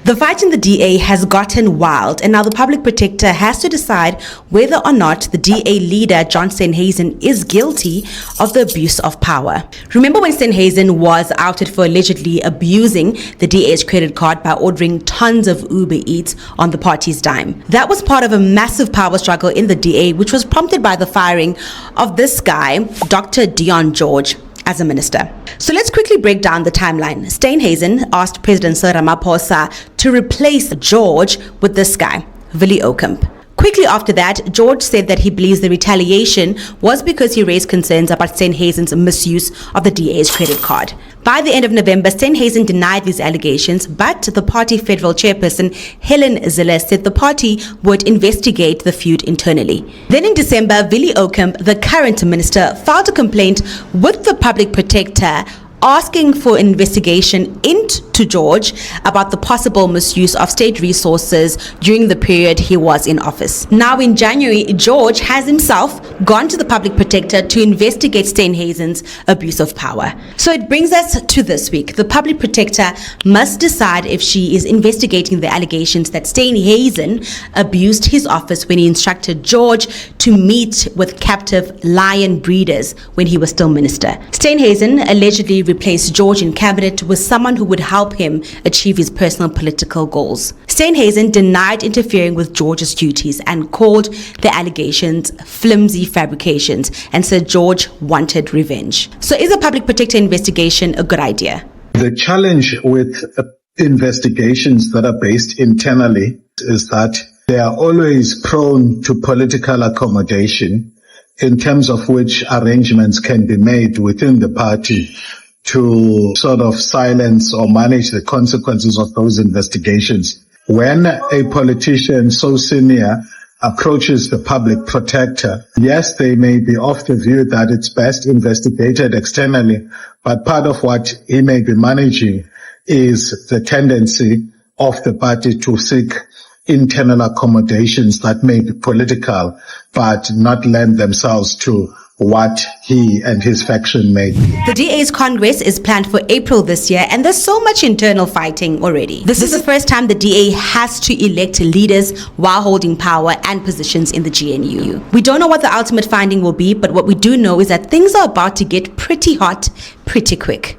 The fight in the DA has gotten wild, and now the public protector has to decide whether or not the DA leader, John Steenhuisen, is guilty of the abuse of power. Remember when Steenhuisen was outed for allegedly abusing the DA's credit card by ordering tons of Uber Eats on the party's dime? That was part of a massive power struggle in the DA, which was prompted by the firing of this guy, Dr. Dion George, as a minister. So let's quickly break down the timeline. Steenhuisen asked President Cyril Ramaphosa to replace George with this guy, Willie Oakhamp. Quickly after that, George said that he believes the retaliation was because he raised concerns about Steenhuisen's misuse of the DA's credit card. By the end of November, Steenhuisen denied these allegations, but the party federal chairperson, Helen Zille, said the party would investigate the feud internally. Then in December, Willie Oakhamp, the current minister, filed a complaint with the public protector asking for an investigation into George about the possible misuse of state resources during the period he was in office. Now in January, George has himself gone to the public protector to investigate Steenhuisen's abuse of power. So it brings us to this week. The public protector must decide if she is investigating the allegations that Steenhuisen abused his office when he instructed George to meet with captive lion breeders when he was still minister. Steenhuisen allegedly replace George in cabinet with someone who would help him achieve his personal political goals. Steenhuisen denied interfering with George's duties and called the allegations flimsy fabrications and said George wanted revenge. So is a public protector investigation a good idea? The challenge with investigations that are based internally is that they are always prone to political accommodation in terms of which arrangements can be made within the party to sort of silence or manage the consequences of those investigations. When a politician so senior approaches the public protector, yes, they may be of the view that it's best investigated externally, but part of what he may be managing is the tendency of the party to seek internal accommodations that may be political, but not lend themselves to what he and his faction made. The DA's Congress is planned for April this year, and there's so much internal fighting already. This is the first time the DA has to elect leaders while holding power and positions in the GNU. We don't know what the ultimate finding will be, but what we do know is that things are about to get pretty hot pretty quick.